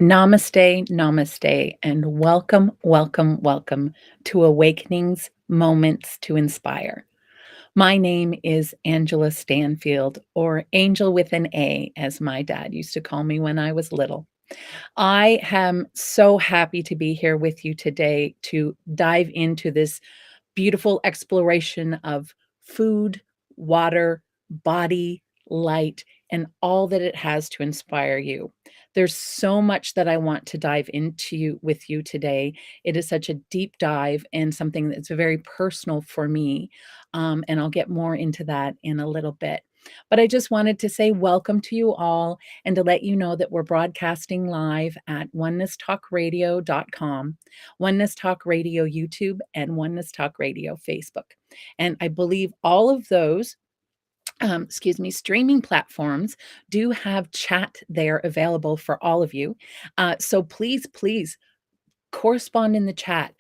Namaste, namaste, and welcome, welcome, welcome to Awakenings Moments to Inspire. My name is Angela Stanfield, or Angel with an A, as my dad used to call me when I was little. I am so happy to be here with you today to dive into this beautiful exploration of food, water, body, light, and all that it has to inspire you. There's so much that I want to dive into with you today. It is such a deep dive and something that's very personal for me. And I'll get more into that in a little bit. But I just wanted to say welcome to you all and to let you know that we're broadcasting live at onenesstalkradio.com, Oneness Talk Radio YouTube, and Oneness Talk Radio Facebook. And I believe all of those streaming platforms do have chat there available for all of you. So please correspond in the chat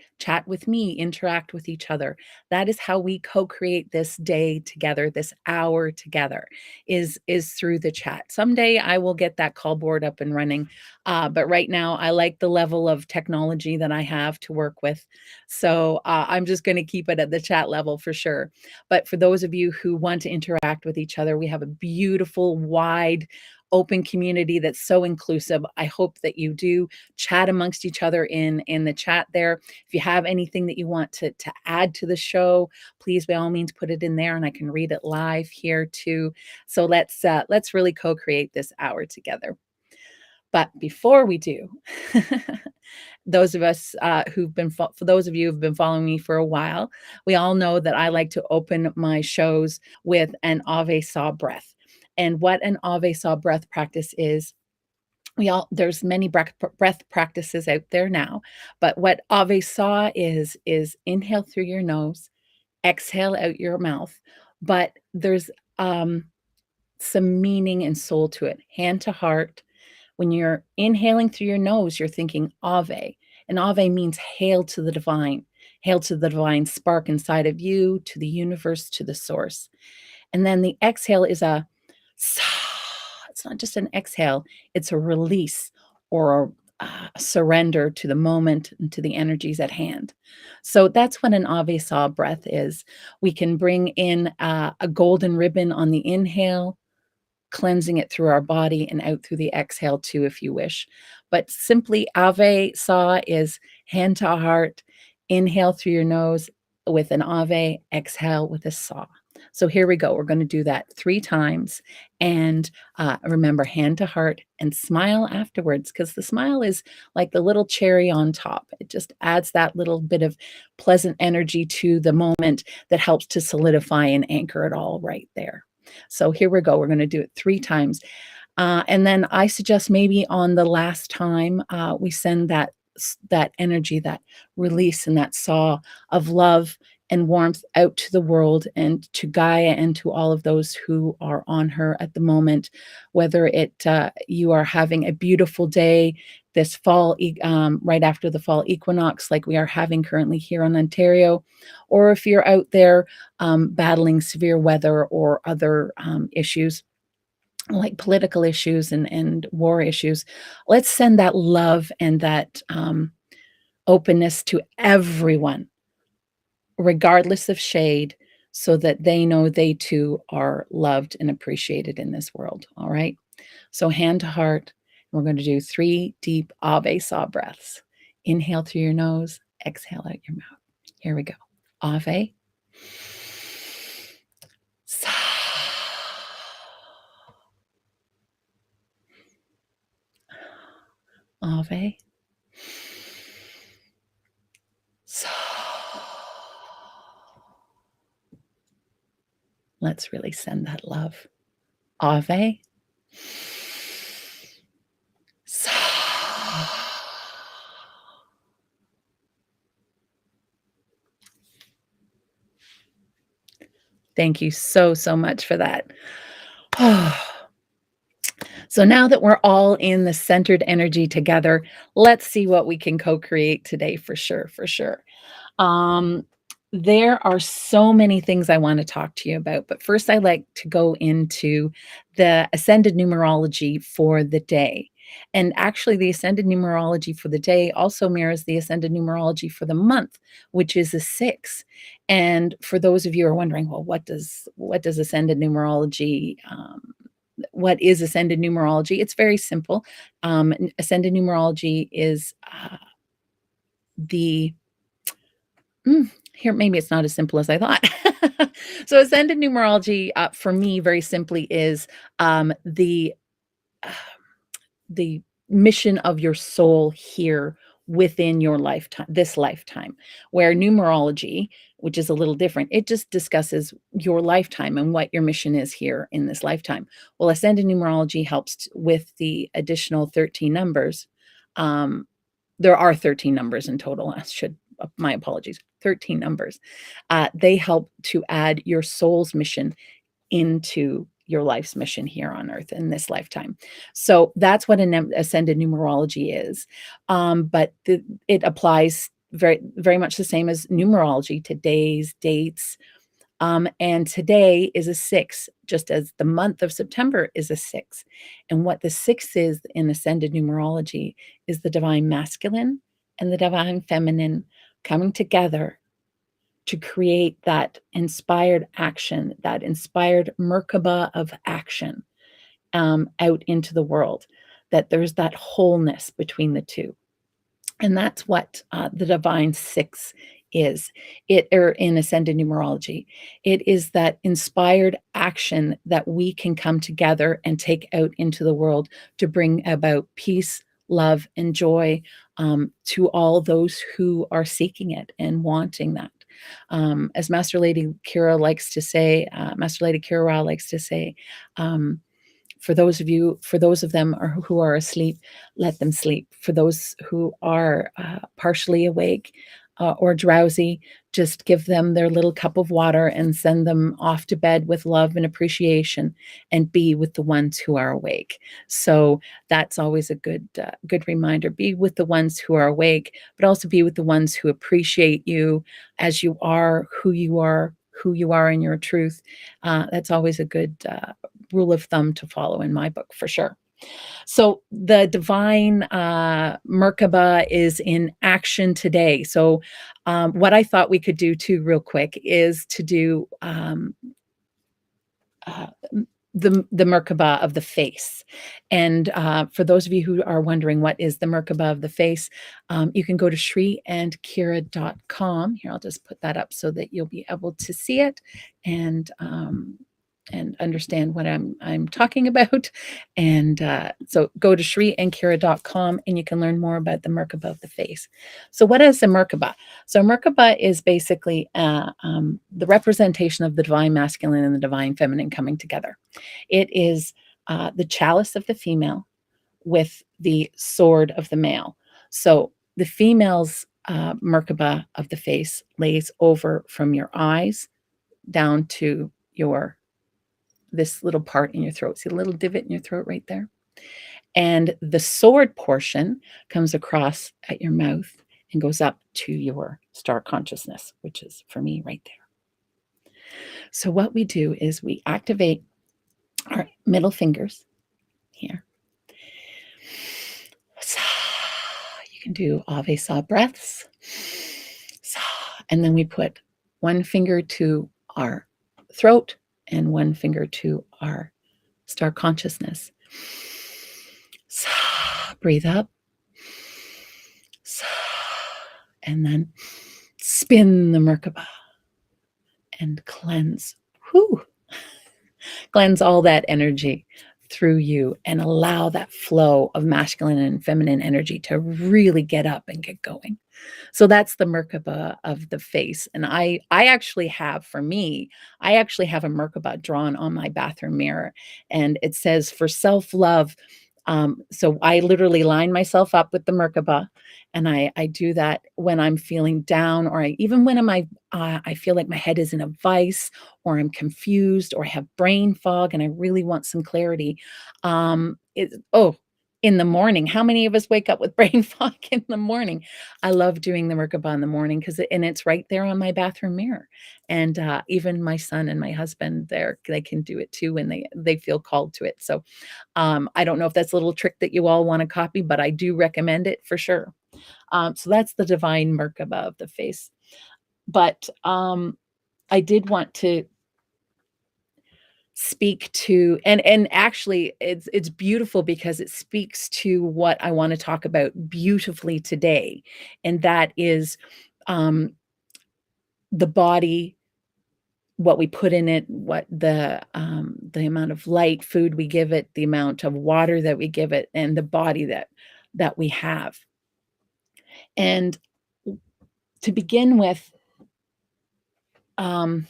with me, interact with each other. That is how we co-create this day together, this hour together, is through the chat. Someday I will get that call board up and running, but right now I like the level of technology that I have to work with, so I'm just going to keep it at the chat level for sure. But for those of you who want to interact with each other, we have a beautiful, wide, open community that's so inclusive. I hope that you do chat amongst each other in the chat there. If you have anything that you want to add to the show, please by all means put it in there and I can read it live here too. So let's really co-create this hour together. But before we do, those of us for those of you who've been following me for a while, we all know that I like to open my shows with an Ave Saw breath. And what an Ave Saw breath practice is, there's many breath practices out there now, but what Ave Saw is inhale through your nose, exhale out your mouth. But there's some meaning and soul to it. Hand to heart. When you're inhaling through your nose, you're thinking Ave. And Ave means hail to the divine. Hail to the divine spark inside of you, to the universe, to the source. And then the exhale is a sa. It's not just an exhale, it's a release or a surrender to the moment and to the energies at hand. So that's what an Ave Saw breath is. We can bring in a golden ribbon on the inhale, cleansing it through our body and out through the exhale too, if you wish. But simply Ave Saw is hand to heart, inhale through your nose with an Ave, exhale with a Saw. So here we go. We're going to do that 3 times. And remember, hand to heart and smile afterwards, because the smile is like the little cherry on top. It just adds that little bit of pleasant energy to the moment that helps to solidify and anchor it all right there. So here we go. We're going to do it 3 times. And then I suggest maybe on the last time we send that energy, that release and that saw of love and warmth out to the world and to Gaia and to all of those who are on her at the moment, whether you are having a beautiful day this fall, right after the fall equinox, like we are having currently here in Ontario, or if you're out there battling severe weather or other issues like political issues and war issues. Let's send that love and that openness to everyone, regardless of shade, so that they know they too are loved and appreciated in this world. All right. So hand to heart, we're going to do 3 deep Ave Saw breaths. Inhale through your nose, exhale out your mouth. Here we go. Ave. Saw. Ave. Saw. Let's really send that love. Ave. Saw. Thank you so much for that. So now that we're all in the centered energy together, let's see what we can co-create today for sure. There are so many things I want to talk to you about, but first I like to go into the Ascended Numerology for the day. And actually, the Ascended Numerology for the day also mirrors the Ascended Numerology for the month, which is a 6. And for those of you who are wondering, well, what does Ascended Numerology what is Ascended Numerology? It's very simple. Ascended Numerology is the here, maybe it's not as simple as I thought. So Ascended Numerology, for me, very simply is um, the uh, the mission of your soul here within your lifetime, this lifetime, where numerology, which is a little different, it just discusses your lifetime and what your mission is here in this lifetime. Well, Ascended Numerology helps with the additional 13 numbers. Um, there are 13 numbers in total. My apologies, 13 numbers. They help to add your soul's mission into your life's mission here on earth in this lifetime. So that's what an ascended numerology is. But it applies very, very much the same as numerology to days, dates. And today is a 6, just as the month of September is a 6. And what the 6 is in ascended numerology is the divine masculine and the divine feminine coming together to create that inspired action, that inspired Merkabah of action out into the world, that there's that wholeness between the two. And that's what the divine 6 is. In ascended numerology, it is that inspired action that we can come together and take out into the world to bring about peace, love, and joy to all those who are seeking it and wanting that. As Master Lady Kira likes to say, Master Lady Kira Ra likes to say, for those of them who are asleep, let them sleep. For those who are partially awake or drowsy, just give them their little cup of water and send them off to bed with love and appreciation, and be with the ones who are awake. So that's always a good reminder. Be with the ones who are awake, but also be with the ones who appreciate you as you are, who you are, in your truth. That's always a good rule of thumb to follow in my book, for sure. So the divine Merkabah is in action today. So what I thought we could do too, real quick, is to do uh, the Merkabah of the face. And for those of you who are wondering what is the Merkabah of the face, you can go to shriandkira.com. Here, I'll just put that up so that you'll be able to see it and understand what I'm talking about. And so go to shriandkira.com and you can learn more about the Merkabah of the face. So what is a Merkabah? So Merkabah is basically the representation of the divine masculine and the divine feminine coming together. It is the chalice of the female with the sword of the male. So the female's Merkabah of the face lays over from your eyes down to this little part in your throat. See the little divot in your throat right there? And the sword portion comes across at your mouth and goes up to your star consciousness, which is for me right there. So what we do is we activate our middle fingers here. You can do Ave Sa breaths. And then we put one finger to our throat and one finger to our star consciousness. Breathe up. And then spin the Merkabah and cleanse. Cleanse all that energy through you and allow that flow of masculine and feminine energy to really get up and get going. So that's the Merkabah of the face. And I actually have, for me, I actually have a Merkabah drawn on my bathroom mirror. And it says, for self-love. So I literally line myself up with the Merkabah. And I do that when I'm feeling down, or even when I feel like my head is in a vice, or I'm confused, or I have brain fog and I really want some clarity. Oh, in the morning. How many of us wake up with brain fog in the morning? I love doing the Merkabah in the morning because it's right there on my bathroom mirror. And even my son and my husband, they can do it too when they feel called to it. So I don't know if that's a little trick that you all want to copy, but I do recommend it for sure. So that's the divine Merkabah of the face. But I did want to speak to, and actually it's beautiful because it speaks to what I want to talk about beautifully today, and that is the body, what we put in it, what the amount of light, food we give it, the amount of water that we give it, and the body that we have. And to begin with, um,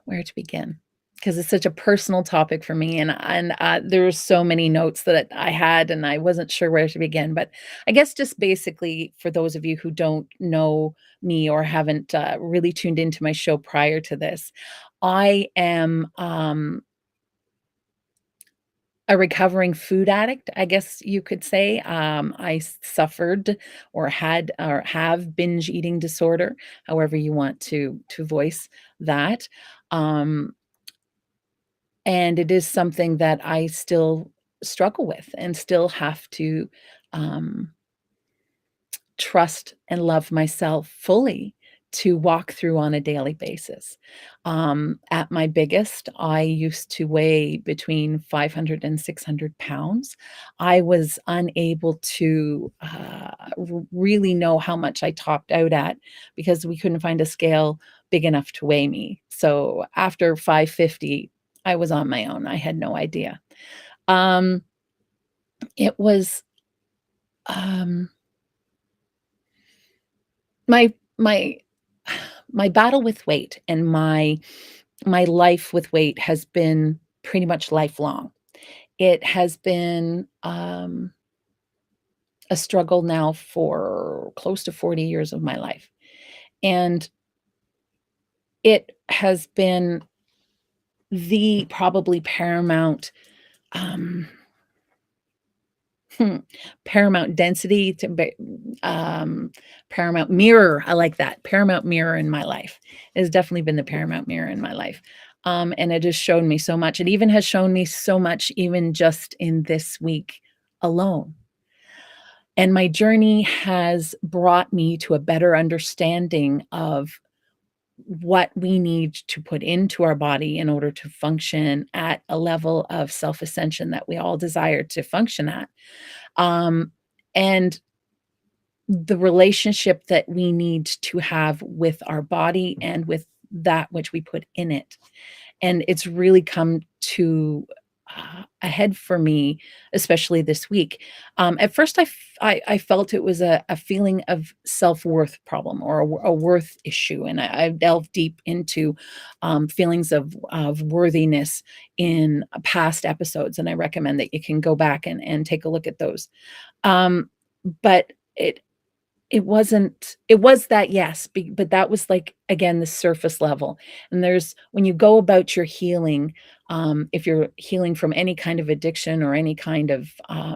where to begin? Because it's such a personal topic for me, and there were so many notes that I had, and I wasn't sure where to begin. But I guess just basically for those of you who don't know me or haven't really tuned into my show prior to this, I am a recovering food addict, I guess you could say. I suffered or had or have binge eating disorder, however you want to voice that. Um, and it is something that I still struggle with and still have to um, trust and love myself fully to walk through on a daily basis. At my biggest, I used to weigh between 500 and 600 pounds. I was unable to really know how much I topped out at because we couldn't find a scale big enough to weigh me. So after 550, I was on my own. I had no idea. Um, it was um, my my battle with weight and my life with weight has been pretty much lifelong. It has been a struggle now for close to 40 years of my life. And it has been the probably um, Hmm. Paramount density to be paramount mirror, I like that, paramount mirror in my life. It has definitely been the paramount mirror in my life, and it has shown me so much. It even has shown me so much even just in this week alone, and my journey has brought me to a better understanding of what we need to put into our body in order to function at a level of self-ascension that we all desire to function at. Um, and the relationship that we need to have with our body and with that which we put in it. And it's really come to a head for me, especially this week. At first, I felt it was a feeling of self-worth problem or a worth issue, and I delved deep into feelings of worthiness in past episodes, and I recommend that you can go back and take a look at those. But it wasn't it was that, yes, but that was, like, again, the surface level, and there's when you go about your healing, if you're healing from any kind of addiction or any kind of, uh,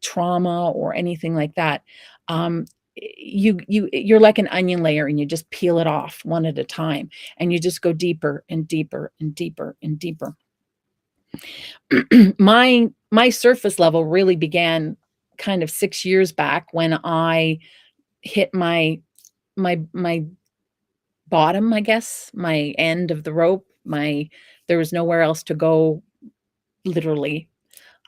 trauma or anything like that, um, you're like an onion layer, and you just peel it off one at a time, and you just go deeper and deeper and deeper and deeper. My surface level really began kind of 6 years back when I hit my bottom, I guess, my end of the rope, there was nowhere else to go literally,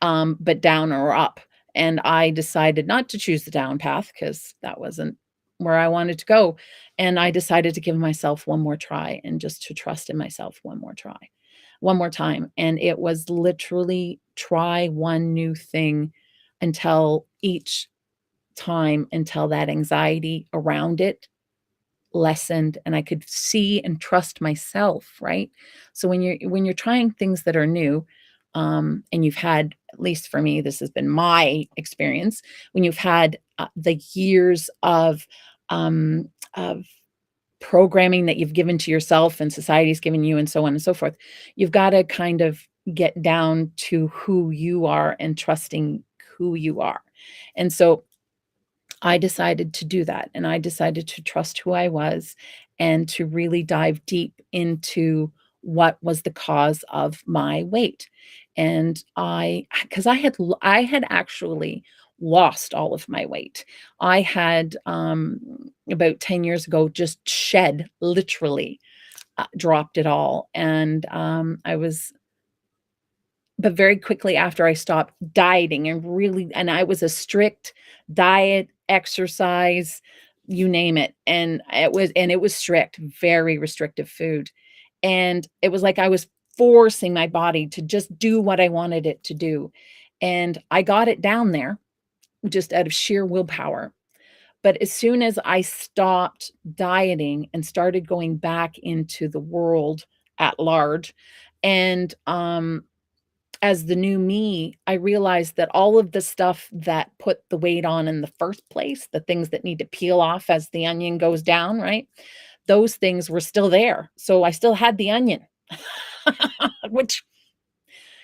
but down or up, and I decided not to choose the down path because that wasn't where I wanted to go, and I decided to give myself one more try and just to trust in myself one more time, and it was literally try one new thing until each time until that anxiety around it lessened and I could see and trust myself, right? So when you're trying things that are new, and you've had, at least for me, this has been my experience, when you've had the years of programming that you've given to yourself and society's given you and so on and so forth, you've got to kind of get down to who you are and trusting who you are. And so I decided to do that, and I decided to trust who I was and to really dive deep into what was the cause of my weight. And because I had actually lost all of my weight. I had, about 10 years ago, just shed, literally, dropped it all, and, I was but very quickly after I stopped dieting and I was a strict diet, exercise, you name it, and it was strict, very restrictive food, and it was like I was forcing my body to just do what I wanted it to do, and I got it down there just out of sheer willpower, but as soon as I stopped dieting and started going back into the world at large, and, as the new me, I realized that all of the stuff that put the weight on in the first place, the things that need to peel off as the onion goes down, right? Those things were still there. So I still had the onion, which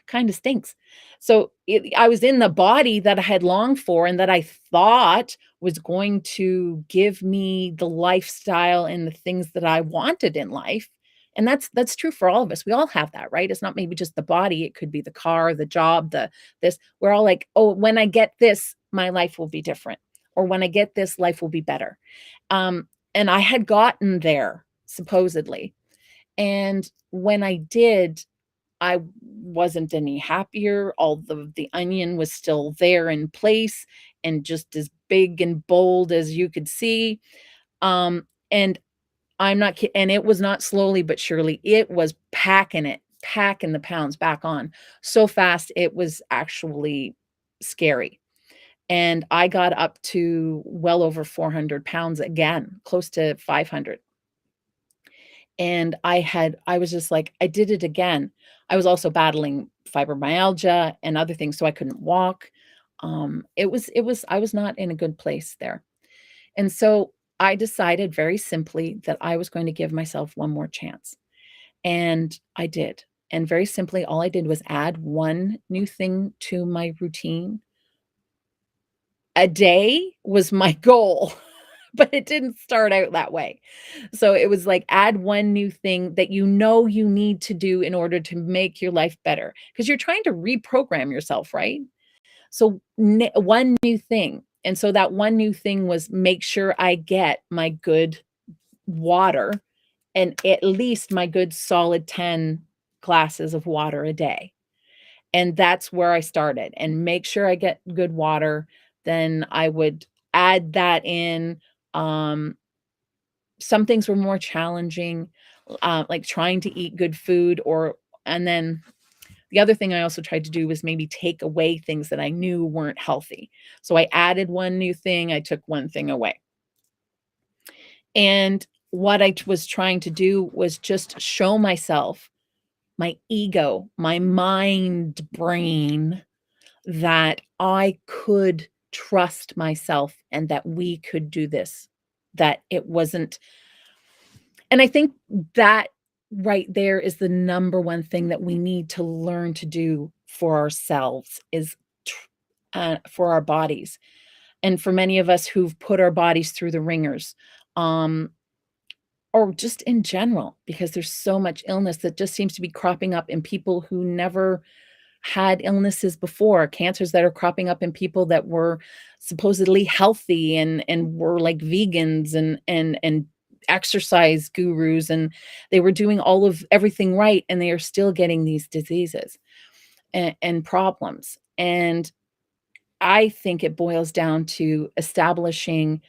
kind of stinks. So I was in the body that I had longed for and that I thought was going to give me the lifestyle and the things that I wanted in life. And that's true for all of us. We all have that, right? It's not maybe just the body. It could be the car, the job, the this. We're all like, oh, when I get this, my life will be different. Or when I get this, life will be better. And I had gotten there, supposedly. And when I did, I wasn't any happier. All the onion was still there in place and just as big and bold as you could see. And I'm not kid and it was not slowly but surely. It was packing the pounds back on so fast it was actually scary. And I got up to well over 400 pounds again, close to 500. And I was just like, I did it again. I was also battling fibromyalgia and other things, so I couldn't walk. It was I was not in a good place there. And so I decided very simply that I was going to give myself one more chance. And I did. And very simply, all I did was add one new thing to my routine. A day was my goal, but it didn't start out that way. So it was like add one new thing that you know you need to do in order to make your life better because you're trying to reprogram yourself, right? So one new thing. And so that one new thing was make sure I get my good water and at least my good solid 10 glasses of water a day. And that's where I started, and make sure I get good water, then I would add that in. Um, some things were more challenging, like trying to eat good food and then the other thing I also tried to do was maybe take away things that I knew weren't healthy. So I added one new thing, I took one thing away. And what I was trying to do was just show myself, my ego, my mind brain, that I could trust myself and that we could do this, that it wasn't and I think that right there is the number one thing that we need to learn to do for ourselves is for our bodies. And for many of us who've put our bodies through the ringers, um, or just in general, because there's so much illness that just seems to be cropping up in people who never had illnesses before, cancers that are cropping up in people that were supposedly healthy and were like vegans and exercise gurus, and they were doing all of everything right, and they are still getting these diseases and problems. And I think it boils down to establishing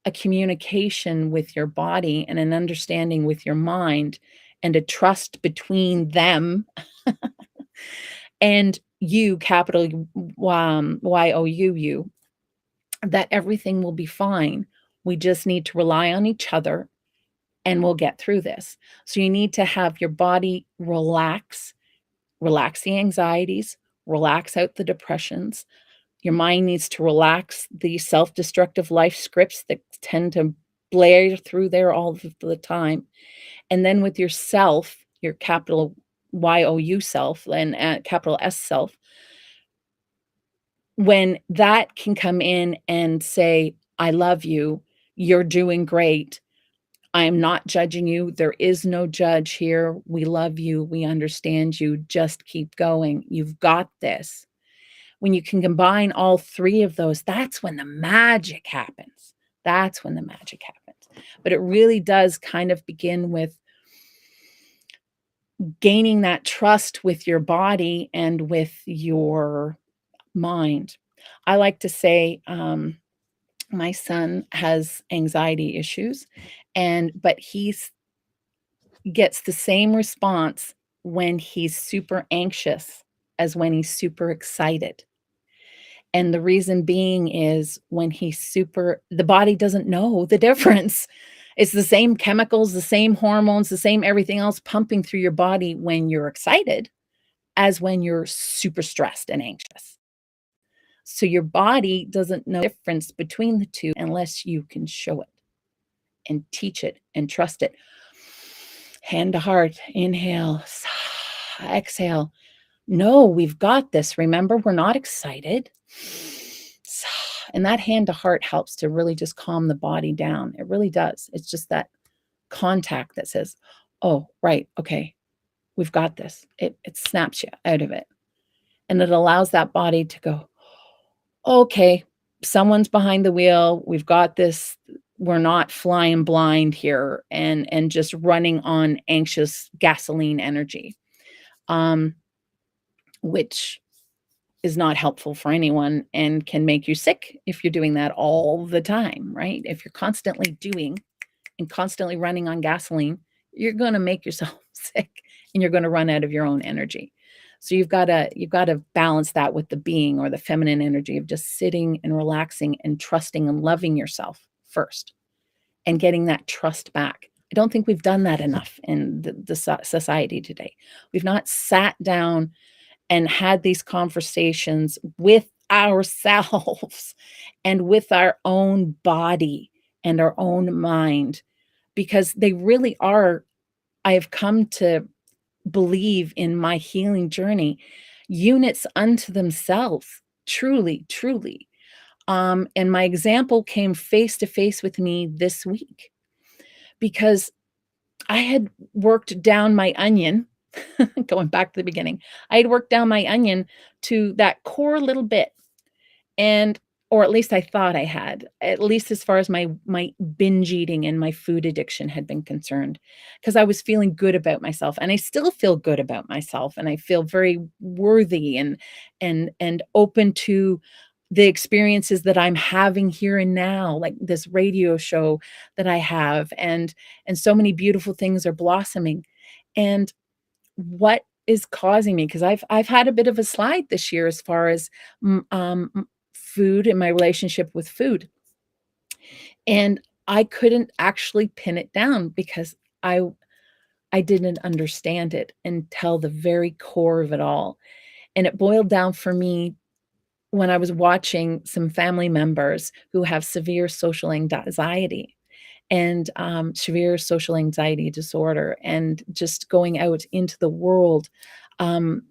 a communication with your body and an understanding with your mind and a trust between them and you, capital YOU, that everything will be fine. We just need to rely on each other and we'll get through this. So you need to have your body relax the anxieties, relax out the depressions. Your mind needs to relax the self-destructive life scripts that tend to blare through there all the time. And then with yourself, your capital YOU self and capital S self, when that can come in and say, "I love you. You're doing great. I am not judging you. There is no judge here. We love you. We understand you. Just keep going. You've got this." When you can combine all three of those, that's when the magic happens. That's when the magic happens. But it really does kind of begin with gaining that trust with your body and with your mind. I like to say, my son has anxiety issues, but gets the same response when he's super anxious as when he's super excited. And the reason being is when the body doesn't know the difference. It's the same chemicals, the same hormones, the same everything else pumping through your body when you're excited as when you're super stressed and anxious. So your body doesn't know the difference between the two unless you can show it and teach it and trust it. Hand to heart, inhale, exhale. No, we've got this. Remember, we're not excited. And that hand to heart helps to really just calm the body down. It really does. It's just that contact that says, oh, right, okay, we've got this. It snaps you out of it. And it allows that body to go, okay, someone's behind the wheel. We've got this. We're not flying blind here and just running on anxious gasoline energy, which is not helpful for anyone and can make you sick if you're doing that all the time, right? If you're constantly doing and constantly running on gasoline, you're going to make yourself sick and you're going to run out of your own energy. So you've got to balance that with the being or the feminine energy of just sitting and relaxing and trusting and loving yourself first and getting that trust back. I don't think we've done that enough in the society today. We've not sat down and had these conversations with ourselves and with our own body and our own mind, because they really are, I have come to believe in my healing journey, units unto themselves, truly, truly. And my example came face to face with me this week because I had worked down my onion, going back to the beginning. I had worked down my onion to that core little bit, and or at least I thought I had, at least as far as my binge eating and my food addiction had been concerned, because I was feeling good about myself, and I still feel good about myself, and I feel very worthy and open to the experiences that I'm having here and now, like this radio show that I have, and so many beautiful things are blossoming. And what is causing me, because I've had a bit of a slide this year as far as food and my relationship with food. And I couldn't actually pin it down because I I didn't understand it until the very core of it all. And it boiled down for me when I was watching some family members who have severe social anxiety and severe social anxiety disorder, and just going out into the world, um,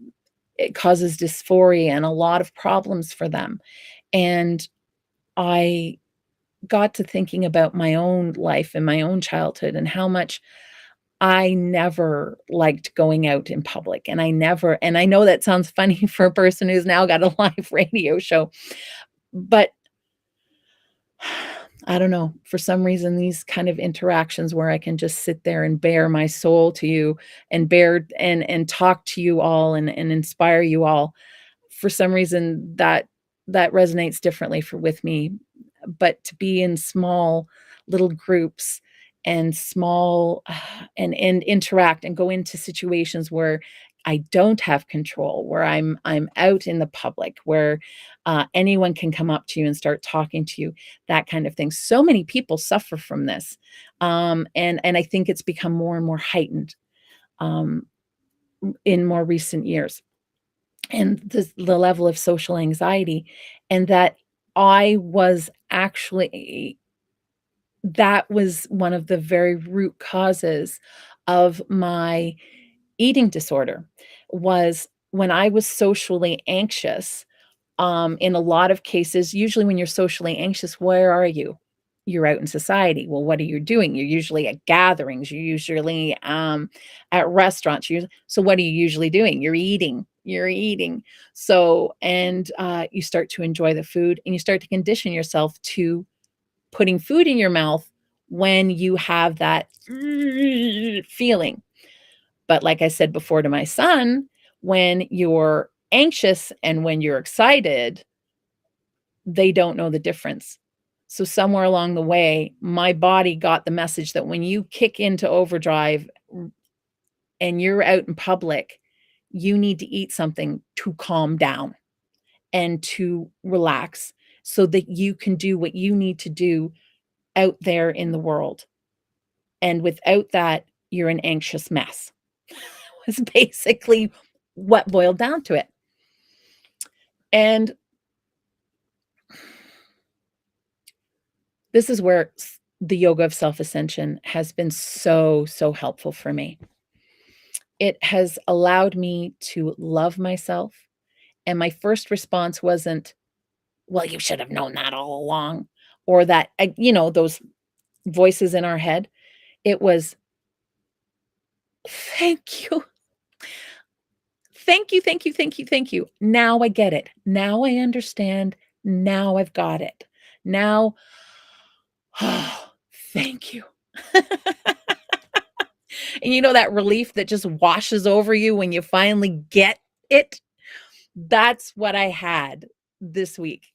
it causes dysphoria and a lot of problems for them. And I got to thinking about my own life and my own childhood and how much I never liked going out in public. And I know that sounds funny for a person who's now got a live radio show, but I don't know, for some reason, these kind of interactions where I can just sit there and bare my soul to you and bear and talk to you all and inspire you all, for some reason that resonates differently with me. But to be in small little groups and small and interact and go into situations where I don't have control, where I'm out in the public, where anyone can come up to you and start talking to you, that kind of thing. So many people suffer from this, and I think it's become more and more heightened um, in more recent years, and the level of social anxiety, and that I was actually that was one of the very root causes of my eating disorder was when I was socially anxious. In a lot of cases, usually when you're socially anxious, where are you? You're out in society. Well, what are you doing? You're usually at gatherings. You're usually at restaurants. So, what are you usually doing? You're eating. You're eating. So, and you start to enjoy the food, and you start to condition yourself to putting food in your mouth when you have that feeling. But like I said before to my son, when you're anxious and when you're excited, they don't know the difference. So somewhere along the way, my body got the message that when you kick into overdrive and you're out in public, you need to eat something to calm down and to relax so that you can do what you need to do out there in the world. And without that, you're an anxious mess. Was basically what boiled down to it. And this is where the yoga of self ascension has been so, so helpful for me. It has allowed me to love myself. And my first response wasn't, well, you should have known that all along, or that, those voices in our head. It was, thank you. Thank you, thank you, thank you, thank you. Now I get it. Now I understand. Now I've got it. Now, oh, thank you. And that relief that just washes over you when you finally get it? That's what I had this week.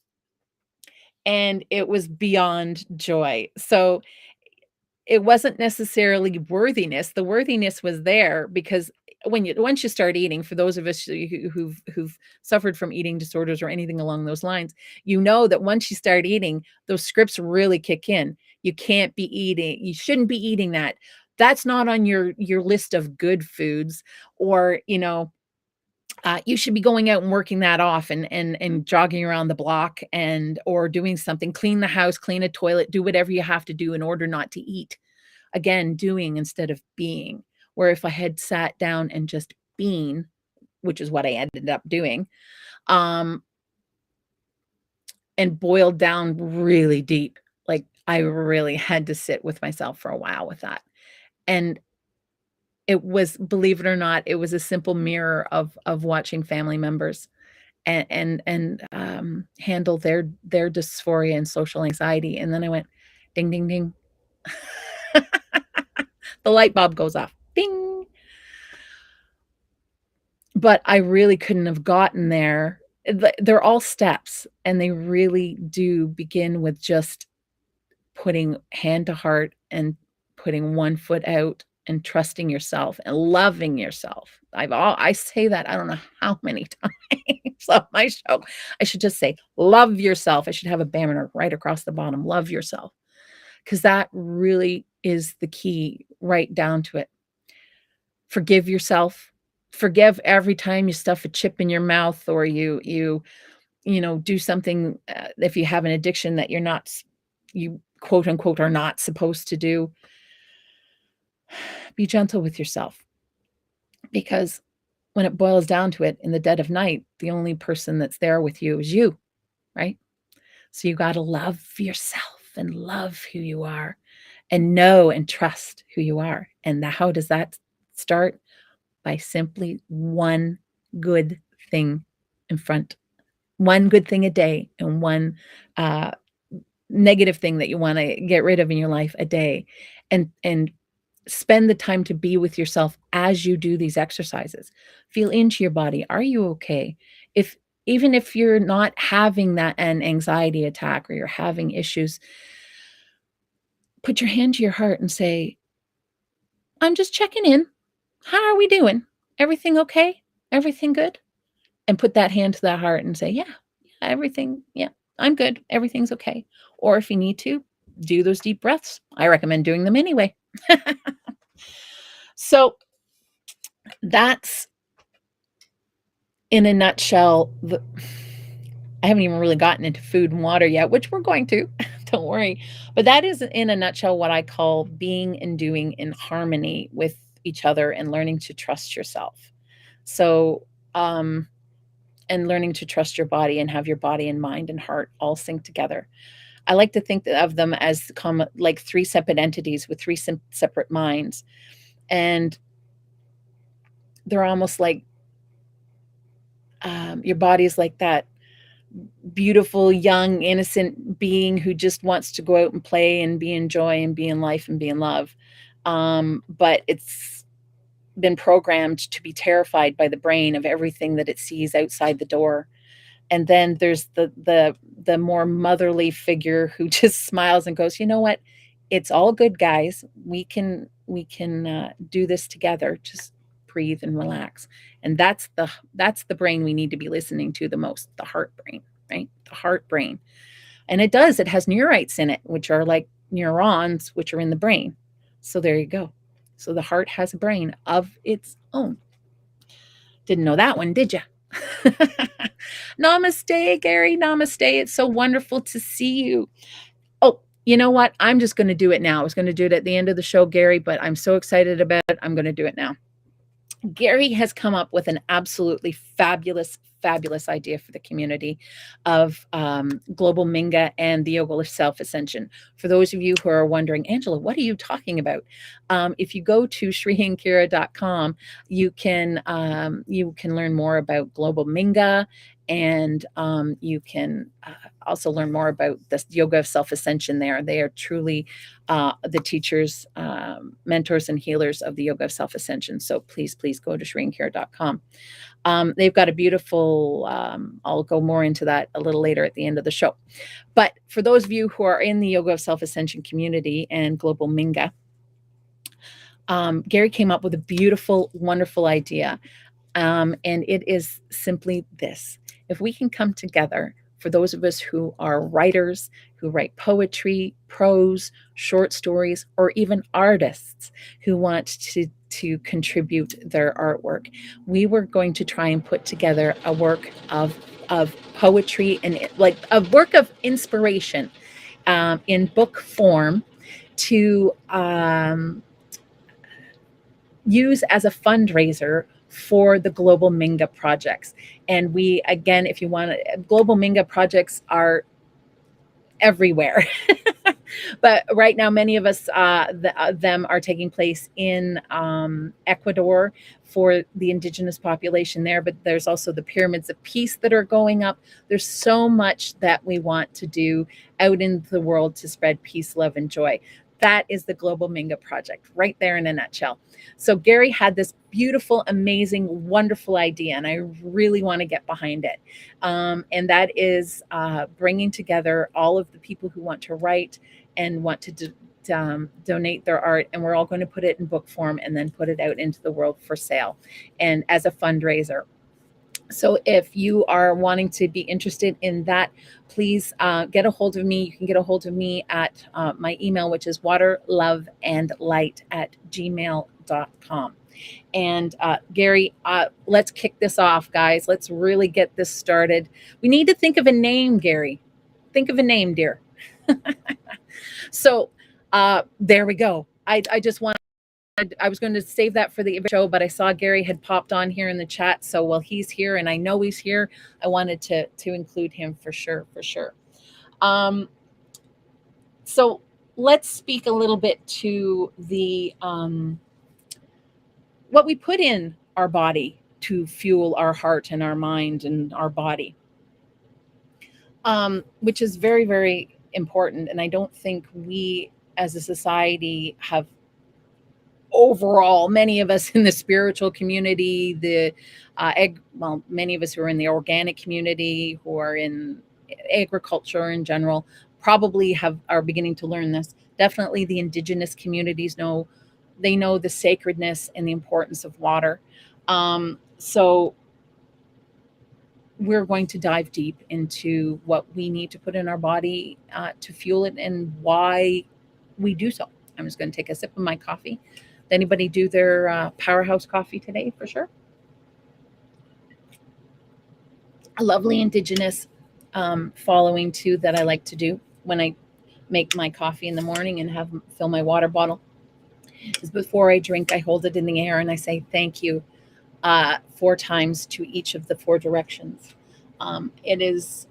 And it was beyond joy. So it wasn't necessarily worthiness. The worthiness was there because once you start eating, for those of us who've suffered from eating disorders or anything along those lines, that once you start eating, those scripts really kick in. You can't be eating. You shouldn't be eating that. That's not on your list of good foods, or you should be going out and working that off and jogging around the block or doing something, clean the house, clean a toilet, do whatever you have to do in order not to eat. Again, doing instead of being. Where if I had sat down and just been, which is what I ended up doing, and boiled down really deep, like I really had to sit with myself for a while with that. And it was, believe it or not, it was a simple mirror of watching family members and handle their dysphoria and social anxiety. And then I went, ding, ding, ding. The light bulb goes off. Ding. But I really couldn't have gotten there. They're all steps, and they really do begin with just putting hand to heart and putting one foot out and trusting yourself and loving yourself. I say that I don't know how many times on my show. I should just say, love yourself. I should have a banner right across the bottom, love yourself, because that really is the key, right down to it. Forgive yourself. Forgive every time you stuff a chip in your mouth, or you do something, if you have an addiction that you quote unquote are not supposed to do. Be gentle with yourself, because when it boils down to it, in the dead of night, the only person that's there with you is you, right? So you got to love yourself and love who you are and know and trust who you are. And how does that start? By simply one good thing one good thing a day, and one negative thing that you want to get rid of in your life a day, and spend the time to be with yourself as you do these exercises. Feel into your body. Are you okay? Even if you're not having an anxiety attack, or you're having issues, put your hand to your heart and say, I'm just checking in. How are we doing? Everything okay? Everything good? And put that hand to that heart and say, yeah, everything, yeah, I'm good. Everything's okay. Or if you need to, do those deep breaths. I recommend doing them anyway. So that's, in a nutshell, I haven't even really gotten into food and water yet, which we're going to, don't worry. But that is, in a nutshell, what I call being and doing in harmony with each other and learning to trust yourself. So, and learning to trust your body and have your body and mind and heart all sync together. I like to think of them as like three separate entities with three separate minds. And they're almost like your body is like that beautiful, young, innocent being who just wants to go out and play and be in joy and be in life and be in love. But it's been programmed to be terrified by the brain of everything that it sees outside the door. And then there's the more motherly figure who just smiles and goes, you know what? It's all good, guys. We can do this together. Just breathe and relax. And that's the brain we need to be listening to the most, the heart brain, right? The heart brain. And it has neurites in it, which are like neurons, which are in the brain. So there you go. So the heart has a brain of its own. Didn't know that one, did you? Namaste, Gary. Namaste. It's so wonderful to see you. Oh, you know what? I'm just going to do it now. I was going to do it at the end of the show, Gary, but I'm so excited about it. I'm going to do it now. Gary has come up with an absolutely fabulous idea for the community of Global Minga and the Yoga of Self-Ascension. For those of you who are wondering, Angela, what are you talking about? If you go to shrihankira.com, you can learn more about Global Minga, and you can also learn more about the Yoga of Self-Ascension there. They are truly the teachers, mentors, and healers of the Yoga of Self-Ascension. So please go to shrihankira.com. They've got a beautiful, I'll go more into that a little later at the end of the show. But for those of you who are in the Yoga of Self-Ascension community and Global Minga, Gary came up with a beautiful, wonderful idea. And it is simply this. If we can come together, for those of us who are writers, who write poetry, prose, short stories, or even artists who want to contribute their artwork, we were going to try and put together a work of poetry and like a work of inspiration in book form to use as a fundraiser for the Global Minga projects. And we, again, if you want to, Global Minga projects are everywhere. But right now, many of us, them are taking place in Ecuador for the indigenous population there. But there's also the pyramids of peace that are going up. There's so much that we want to do out in the world to spread peace, love, and joy. That is the Global Minga project right there in a nutshell. So Gary had this beautiful, amazing, wonderful idea, and I really want to get behind it. And that is bringing together all of the people who want to write and want to donate their art, and we're all going to put it in book form and then put it out into the world for sale and as a fundraiser. So if you are wanting to be interested in that, please get a hold of me. You can get a hold of me at my email, which is waterloveandlight@gmail.com. And Gary, let's kick this off, guys. Let's really get this started. We need to think of a name, Gary. Think of a name, dear. So there we go. I was going to save that for the show, but I saw Gary had popped on here in the chat. So while he's here, and I know he's here, I wanted to include him for sure. So let's speak a little bit to the what we put in our body to fuel our heart and our mind and our body, which is very, very important. And I don't think we as a society have overall, many of us in the spiritual community, many of us who are in the organic community, who are in agriculture in general, probably are beginning to learn this. Definitely the indigenous communities know the sacredness and the importance of water. So we're going to dive deep into what we need to put in our body to fuel it and why we do so. I'm just going to take a sip of my coffee. Did anybody do their powerhouse coffee today? For sure. A lovely indigenous following too that I like to do when I make my coffee in the morning and fill my water bottle. is before I drink, I hold it in the air and I say thank you 4 times to each of the 4 directions. It is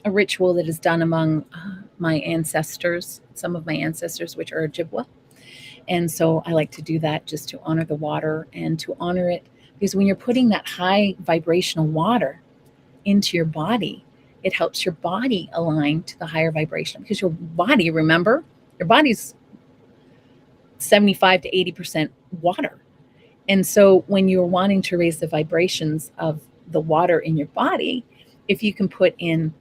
a ritual that is done among my ancestors, some of my ancestors, which are Ojibwa. And so I like to do that just to honor the water and to honor it, because when you're putting that high vibrational water into your body, it helps your body align to the higher vibration, because your body, remember, your body's 75 to 80% water. And so when you're wanting to raise the vibrations of the water in your body, if you can put in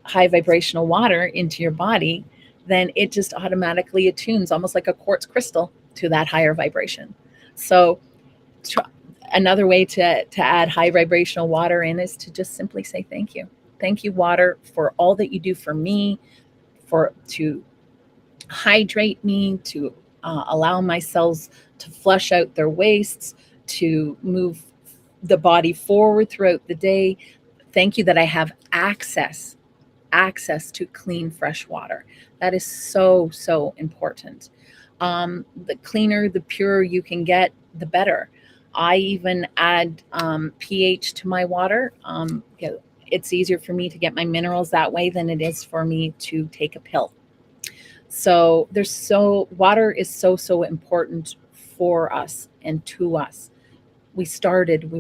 high vibrational water into your body, then it just automatically attunes, almost like a quartz crystal, to that higher vibration. So another way to add high vibrational water in is to just simply say thank you. Thank you, water, for all that you do for me, to hydrate me, to allow my cells to flush out their wastes, to move the body forward throughout the day. Thank you that I have access to clean, fresh water. That is so, so important. The cleaner, the purer you can get, the better. I even add pH to my water. It's easier for me to get my minerals that way than it is for me to take a pill. So water is so, so important for us and to us. We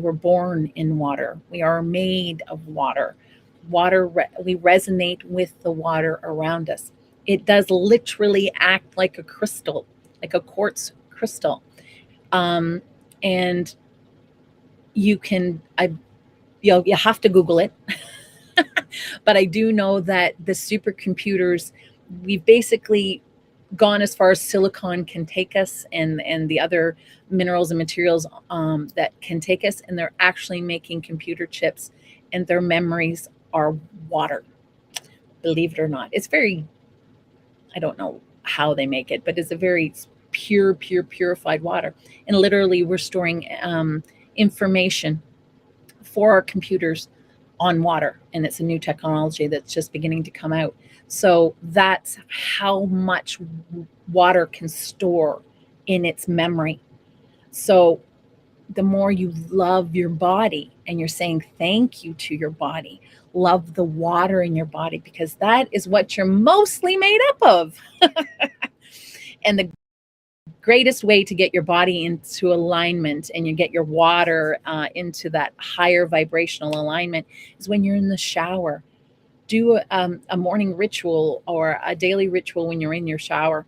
were born in water. We are made of water. We resonate with the water around us. It does literally act like a crystal, like a quartz crystal. And you have to Google it. But I do know that the supercomputers, we've basically gone as far as silicon can take us, and the other minerals and materials that can take us, and they're actually making computer chips, and their memories are water. Believe it or not, I don't know how they make it, but it's a very purified water. And literally, we're storing information for our computers on water, and it's a new technology that's just beginning to come out. So that's how much water can store in its memory. So the more you love your body and you're saying thank you to your body, love the water in your body, because that is what you're mostly made up of. And the greatest way to get your body into alignment and you get your water into that higher vibrational alignment is when you're in the shower. Do a morning ritual or a daily ritual when you're in your shower,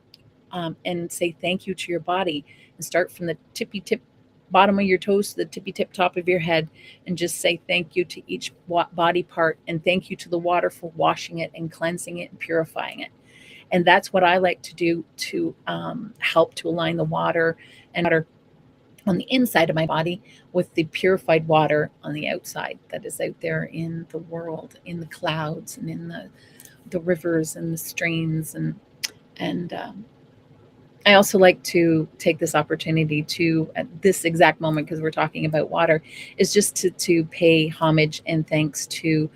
and say thank you to your body, and start from the tippy tip bottom of your toes to the tippy tip top of your head, and just say thank you to each body part, and thank you to the water for washing it and cleansing it and purifying it. And that's what I like to do to help to align the water and water on the inside of my body with the purified water on the outside that is out there in the world, in the clouds and in the rivers and the streams. And I also like to take this opportunity to, at this exact moment, because we're talking about water, is just to pay homage and thanks to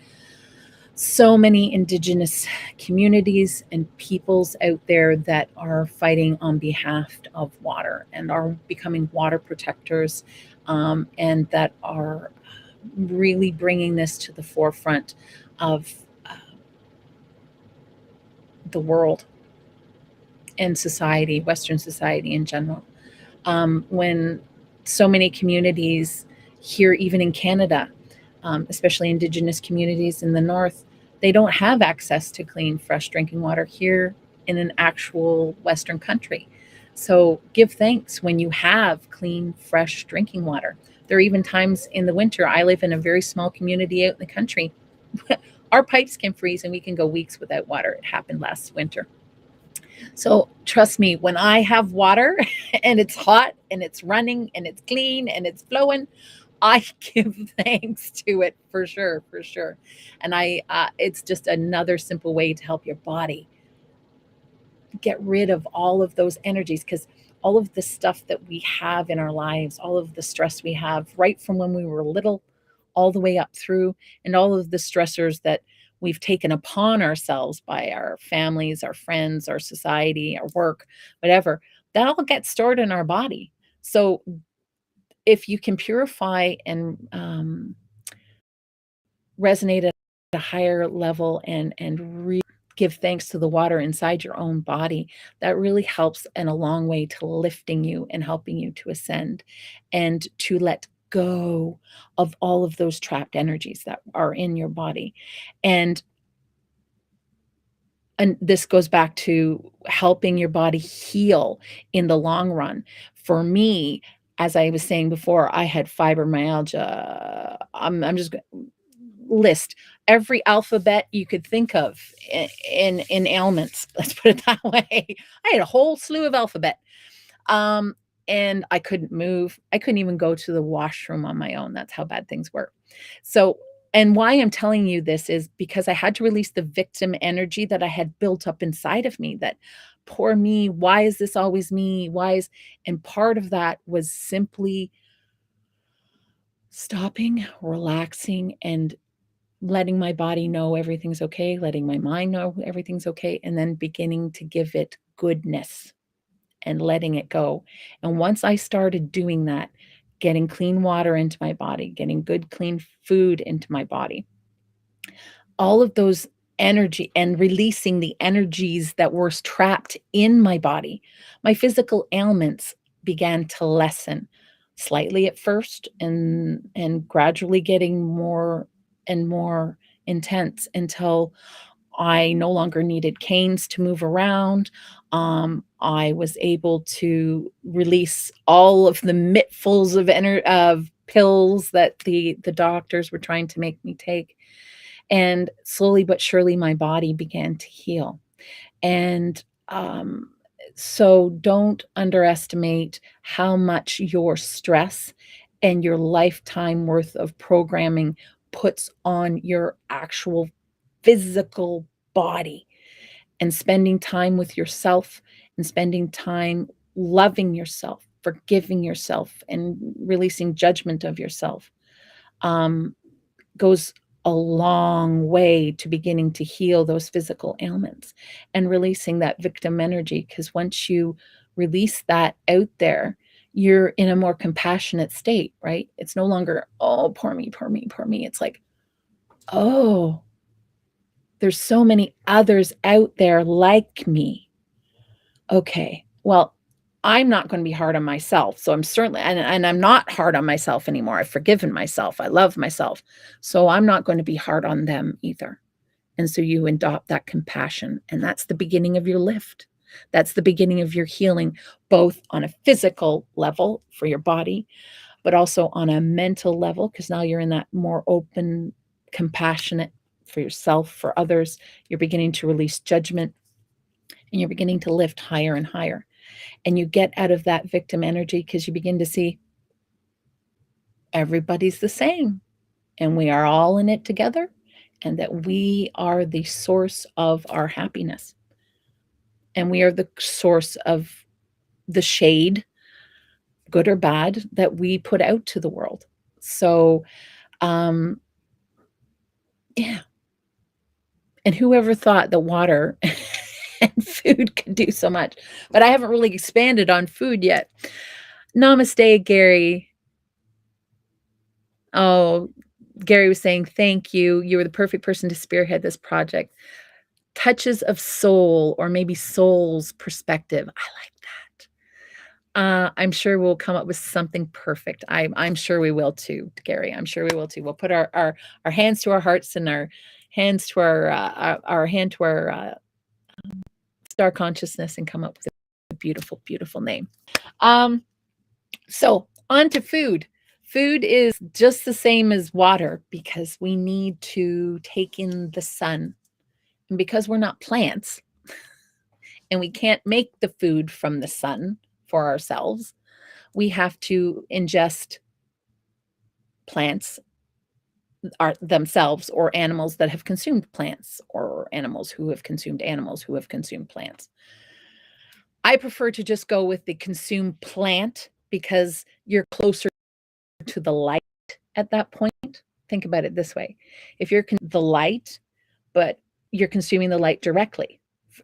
so many Indigenous communities and peoples out there that are fighting on behalf of water and are becoming water protectors, and that are really bringing this to the forefront of the world and society, Western society in general. When so many communities here, even in Canada, especially Indigenous communities in the north, they don't have access to clean, fresh drinking water here in an actual Western country. So give thanks when you have clean, fresh drinking water. There are even times in the winter. I live in a very small community out in the country. Our pipes can freeze and we can go weeks without water. It happened last winter. So trust me, when I have water and it's hot and it's running and it's clean and it's flowing, I give thanks to it for sure, for sure. And it's just another simple way to help your body get rid of all of those energies, because all of the stuff that we have in our lives, all of the stress we have right from when we were little all the way up through, and all of the stressors that we've taken upon ourselves by our families, our friends, our society, our work, whatever, that all gets stored in our body. So if you can purify and resonate at a higher level and give thanks to the water inside your own body, that really helps in a long way to lifting you and helping you to ascend and to let go of all of those trapped energies that are in your body. And this goes back to helping your body heal in the long run. For me, as I was saying before, I had fibromyalgia. I'm just going to list every alphabet you could think of in ailments. Let's put it that way. I had a whole slew of alphabet. Um, and I couldn't move. I couldn't even go to the washroom on my own. That's how bad things were. So, and why I'm telling you this is because I had to release the victim energy that I had built up inside of me, that poor me, why is this always me? And part of that was simply stopping, relaxing, and letting my body know everything's okay, letting my mind know everything's okay, and then beginning to give it goodness and letting it go. And once I started doing that, getting clean water into my body, getting good, clean food into my body, all of those energy and releasing the energies that were trapped in my body, my physical ailments began to lessen slightly at first and gradually getting more and more intense until I no longer needed canes to move around. I was able to release all of the mittfuls of pills that the doctors were trying to make me take. And slowly but surely, my body began to heal. And so don't underestimate how much your stress and your lifetime worth of programming puts on your actual physical body. And spending time with yourself and spending time loving yourself, forgiving yourself, and releasing judgment of yourself um, goes a long way to beginning to heal those physical ailments and releasing that victim energy. Because once you release that out there, you're in a more compassionate state, right? It's no longer, oh, poor me, poor me, poor me. It's like, oh, there's so many others out there like me. Okay, well, I'm not going to be hard on myself. So I'm certainly, and I'm not hard on myself anymore. I've forgiven myself. I love myself. So I'm not going to be hard on them either. And so you adopt that compassion. And that's the beginning of your lift. That's the beginning of your healing, both on a physical level for your body, but also on a mental level, because now you're in that more open, compassionate for yourself, for others. You're beginning to release judgment and you're beginning to lift higher and higher. And you get out of that victim energy because you begin to see everybody's the same and we are all in it together and that we are the source of our happiness. And we are the source of the shade, good or bad, that we put out to the world. So, yeah. And whoever thought that water and food could do so much? But I haven't really expanded on food yet. Namaste, Gary. Oh, Gary was saying, thank you. You were the perfect person to spearhead this project. Touches of soul, or maybe soul's perspective. I like that. I'm sure we'll come up with something perfect. I'm sure we will too, Gary. I'm sure we will too. We'll put our hands to our hearts and our hands to our hand to our star consciousness and come up with a beautiful, beautiful name. So on to food. Food is just the same as water because we need to take in the sun. And because we're not plants and we can't make the food from the sun for ourselves, we have to ingest plants themselves or animals that have consumed plants or animals who have consumed plants. I prefer to just go with the consumed plant because you're closer to the light at that point. Think about it this way. If you're the light, but you're consuming the light directly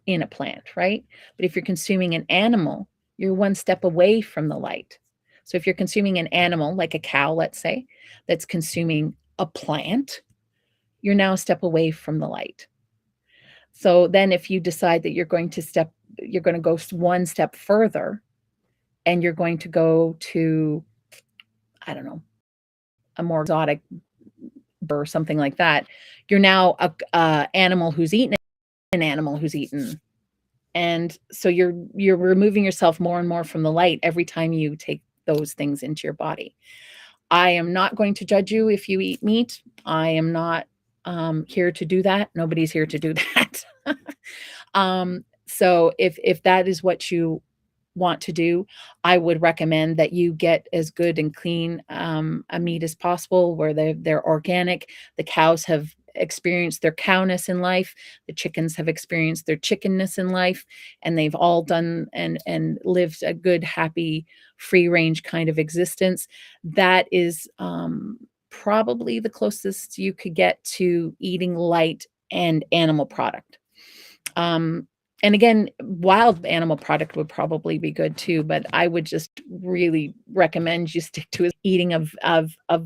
in a plant, right? But if you're consuming an animal, you're one step away from the light. So if you're consuming an animal, like a cow, let's say, that's consuming a plant, you're now a step away from the light. So then if you decide that you're going to go one step further and you're going to go to, I don't know, a more exotic or something like that, you're now a animal who's eaten an animal who's eaten. And so you're removing yourself more and more from the light every time you take those things into your body. I am not going to judge you if you eat meat. I am not here to do that. Nobody's here to do that. So if that is what you want to do, I would recommend that you get as good and clean a meat as possible, where they're organic. The cows have experienced their cowness in life. The chickens have experienced their chickenness in life, and they've all done and lived a good, happy, free range kind of existence. That is probably the closest you could get to eating light and animal product. And again, wild animal product would probably be good too, but I would just really recommend you stick to eating of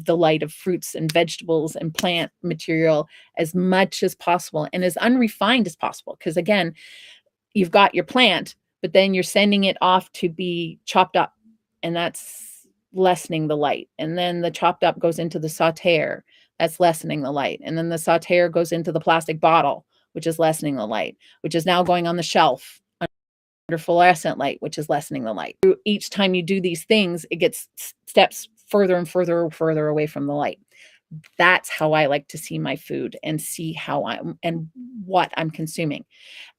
the light of fruits and vegetables and plant material as much as possible and as unrefined as possible. Because again, you've got your plant, but then you're sending it off to be chopped up, and that's lessening the light. And then the chopped up goes into the sautéer, that's lessening the light. And then the sautéer goes into the plastic bottle, which is lessening the light, which is now going on the shelf under fluorescent light, which is lessening the light. Each time you do these things, it gets steps further and further away from the light. That's how I like to see my food and see how I'm and what I'm consuming.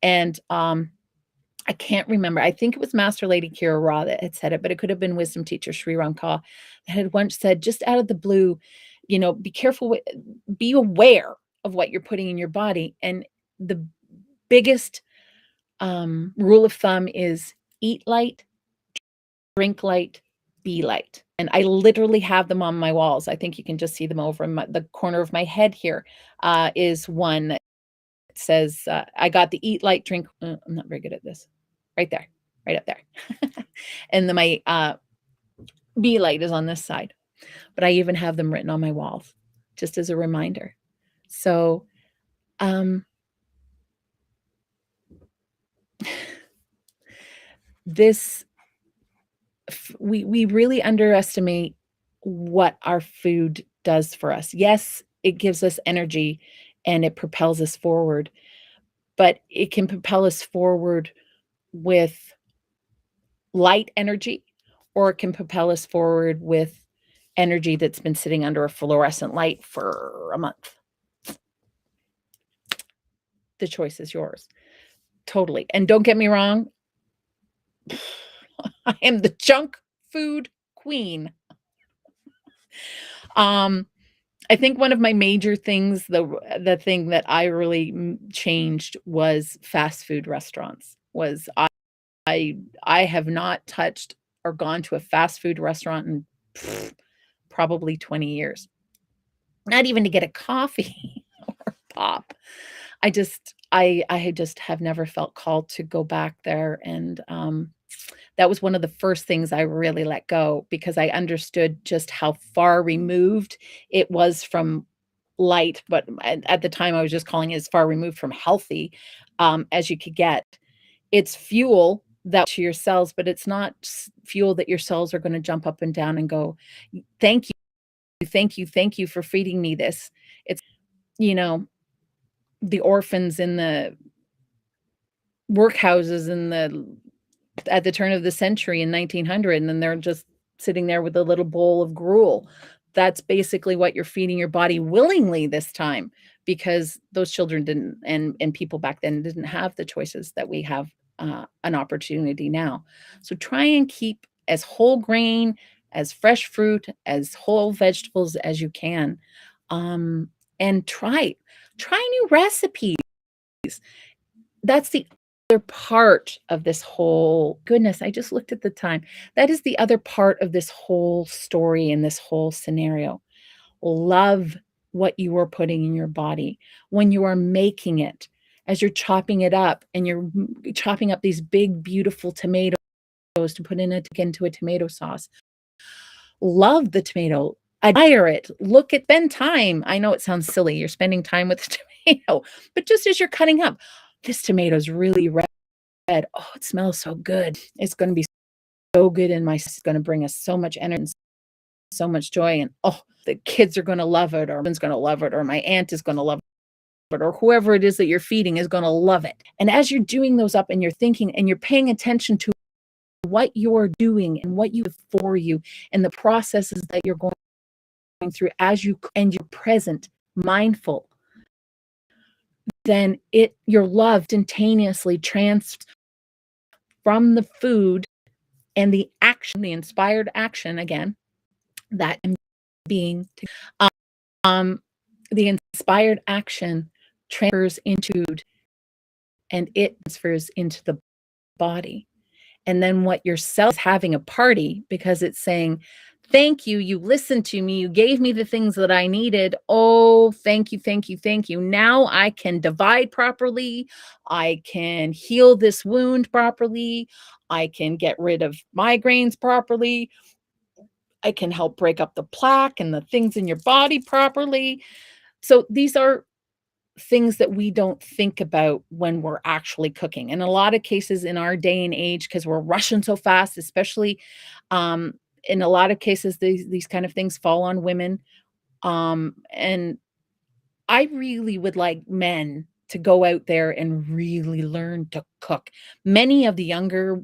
And I can't remember. I think it was Master Lady Kira Ra that had said it, but it could have been wisdom teacher Sri Ram Ka that had once said, just out of the blue, be careful, be aware of what you're putting in your body. And the biggest rule of thumb is eat light, drink light, be light. And I literally have them on my walls. I think you can just see them over in the corner of my head here is one that says, I got the eat light, drink. I'm not very good at this. Right there, right up there. And then my be light is on this side. But I even have them written on my walls just as a reminder. So, we really underestimate what our food does for us. Yes, it gives us energy and it propels us forward, but it can propel us forward with light energy, or it can propel us forward with energy that's been sitting under a fluorescent light for a month. The choice is yours. Totally. And don't get me wrong, I am the junk food queen. I think one of my major things, the thing that I really changed was fast food restaurants. I have not touched or gone to a fast food restaurant in probably 20 years. Not even to get a coffee or pop. I just have never felt called to go back there, and that was one of the first things I really let go, because I understood just how far removed it was from light, but at the time I was just calling it as far removed from healthy as you could get. It's fuel that to your cells, but it's not fuel that your cells are going to jump up and down and go, thank you, thank you for feeding me this. It's, the orphans in the workhouses at the turn of the century in 1900, and then they're just sitting there with a little bowl of gruel. That's basically what you're feeding your body willingly this time, because those children didn't, and people back then didn't have the choices that we have an opportunity now. So try and keep as whole grain, as fresh fruit, as whole vegetables as you can, and try new recipes. That's the other part of this whole goodness, I just looked at the time. That is the other part of this whole story and this whole scenario. Love what you are putting in your body when you are making it, as you're chopping it up and you're chopping up these big, beautiful tomatoes to put into a tomato sauce. Love the tomato, admire it, spend time. I know it sounds silly, you're spending time with the tomato, but just as you're cutting up, this tomato's really red. Oh, it smells so good. It's going to be so good it's going to bring us so much energy and so much joy. And oh, the kids are going to love it, or my husband's going to love it, or my aunt is going to love it, or whoever it is that you're feeding is going to love it. And as you're doing those up and you're thinking and you're paying attention to what you're doing and what you do for you and the processes that you're going through as you're present, mindful, then your love instantaneously transfers from the food and the action, the inspired action, again, that being, the inspired action transfers into food, and it transfers into the body. And then what your cell is having a party because it's saying, thank you. You listened to me. You gave me the things that I needed. Oh, thank you, thank you, thank you. Now I can divide properly. I can heal this wound properly. I can get rid of migraines properly. I can help break up the plaque and the things in your body properly. So these are things that we don't think about when we're actually cooking. In a lot of cases in our day and age, because we're rushing so fast, especially in a lot of cases, these kind of things fall on women. And I really would like men to go out there and really learn to cook. Many of the younger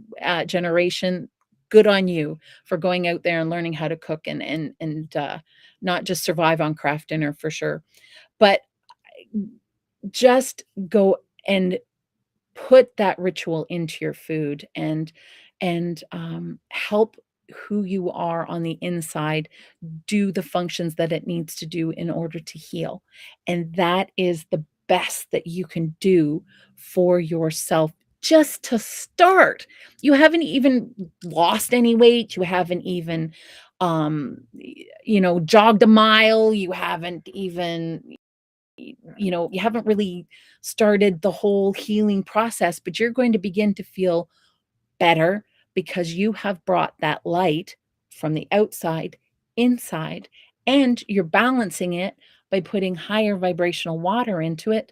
generation, good on you for going out there and learning how to cook and not just survive on craft dinner for sure, but just go and put that ritual into your food and help who you are on the inside do the functions that it needs to do in order to heal. And that is the best that you can do for yourself just to start. You haven't even lost any weight. You haven't even, jogged a mile. You haven't even, you haven't really started the whole healing process, but you're going to begin to feel better because you have brought that light from the outside inside, and you're balancing it by putting higher vibrational water into it,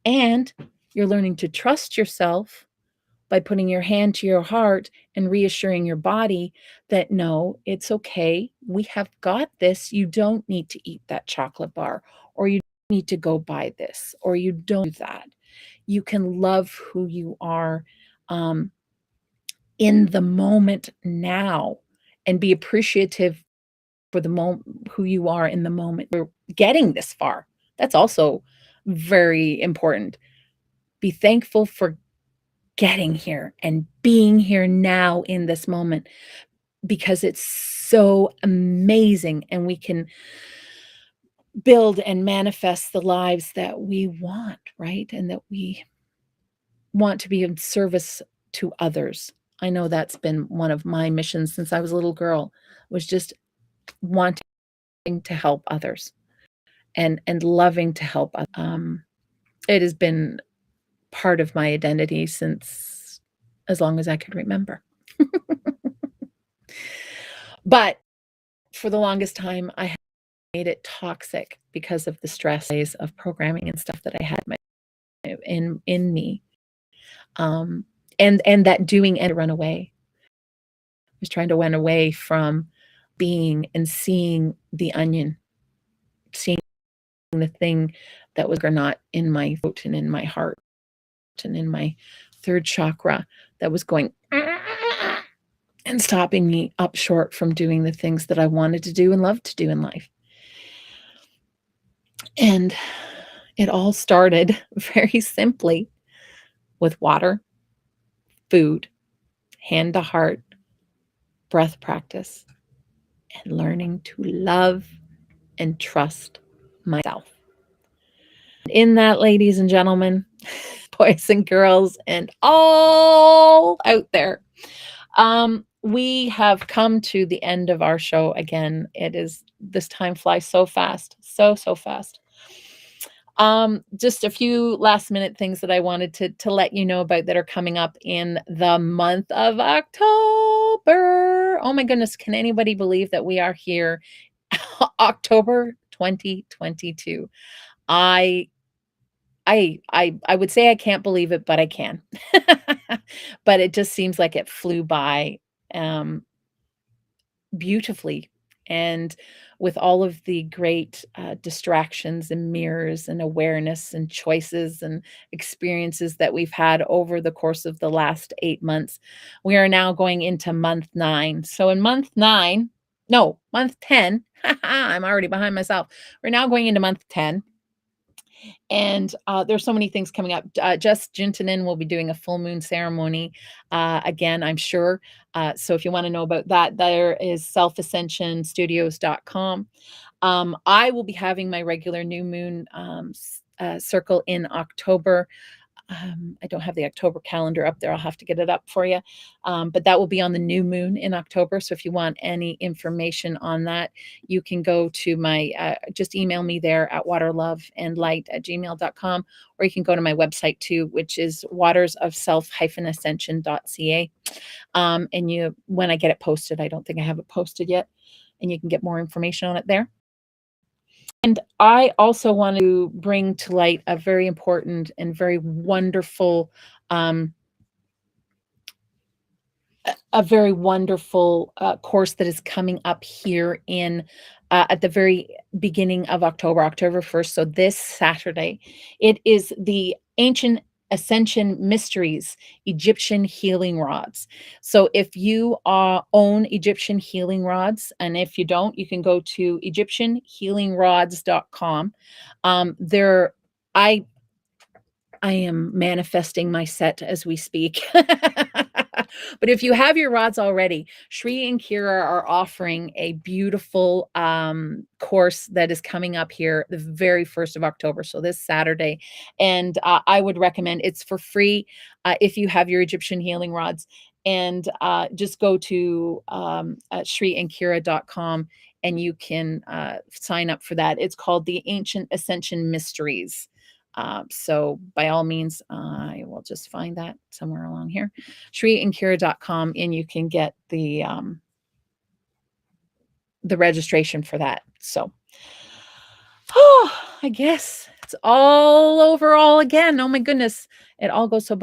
and you're learning to trust yourself by putting your hand to your heart and reassuring your body that no, it's okay. We have got this. You don't need to eat that chocolate bar, or you don't need to go buy this, or you don't do that. You can love who you are in the moment now and be appreciative for the moment, who you are in the moment. We're getting this far. That's also very important. Be thankful for getting here and being here now in this moment, because it's so amazing, and we can build and manifest the lives that we want, right? And that we want to be of service to others. I know that's been one of my missions since I was a little girl, was just wanting to help others and loving to help. It has been part of my identity since as long as I could remember. But for the longest time, I made it toxic because of the stress of programming and stuff that I had in me. And that doing and run away. I was trying to run away from being and seeing the onion, seeing the thing that was or not in my throat and in my heart and in my third chakra that was going and stopping me up short from doing the things that I wanted to do and loved to do in life. And it all started very simply with water, food, hand to heart, breath practice, and learning to love and trust myself. In that, ladies and gentlemen, boys and girls, and all out there, we have come to the end of our show again. It is this time flies so fast, so fast. Just a few last minute things that I wanted to let you know about that are coming up in the month of October. Oh my goodness, can anybody believe that we are here October 2022? I I would say I can't believe it, but I can. But it just seems like it flew by um beautifully, and with all of the great, distractions and mirrors and awareness and choices and experiences that we've had over the course of the last 8 months, we are now going into month 9. So in month 9, no, month 10, I'm already behind myself. We're now going into month 10, and there's so many things coming up. Just Jintanin will be doing a full moon ceremony again, I'm sure. So if you want to know about that, there is selfascensionstudios.com. I will be having my regular new moon circle in October. I don't have the October calendar up there. I'll have to get it up for you. But that will be on the new moon in October. So if you want any information on that, you can go to my, just email me there at waterloveandlight@gmail.com, or you can go to my website too, which is watersofself-ascension.ca. And when I get it posted, I don't think I have it posted yet, and you can get more information on it there. And I also want to bring to light a very important and very wonderful, um, a very wonderful course that is coming up here in at the very beginning of October, October 1st. So this Saturday, it is the Ancient Ascension Mysteries Egyptian Healing Rods. So if you own Egyptian healing rods, and if you don't, you can go to egyptianhealingrods.com. There, I I am manifesting my set as we speak. But if you have your rods already, Shri and Kira are offering a beautiful course that is coming up here the very 1st of October, so this Saturday. And I would recommend it's for free if you have your Egyptian healing rods. And just go to shriandkira.com and you can sign up for that. It's called the Ancient Ascension Mysteries. So by all means, I will just find that somewhere along here, shriandkira.com, and you can get the registration for that. So, oh, I guess it's all over all again. Oh my goodness, it all goes so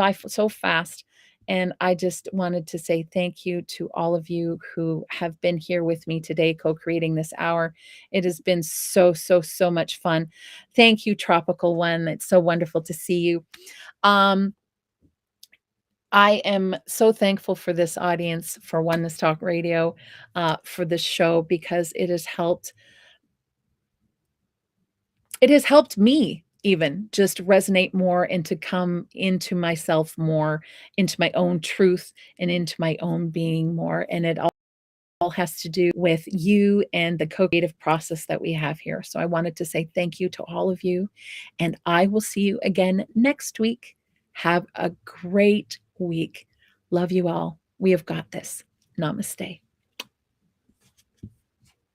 fast. And I just wanted to say thank you to all of you who have been here with me today, co-creating this hour. It has been so much fun. Thank you, Tropical One. It's so wonderful to see you. Um, I am so thankful for this audience, for Oneness Talk Radio, for this show, because it has helped me even just resonate more and to come into myself more, into my own truth and into my own being more. And it all has to do with you and the co-creative process that we have here. So I wanted to say thank you to all of you, and I will see you again next week. Have a great week. Love you all. We have got this. Namaste.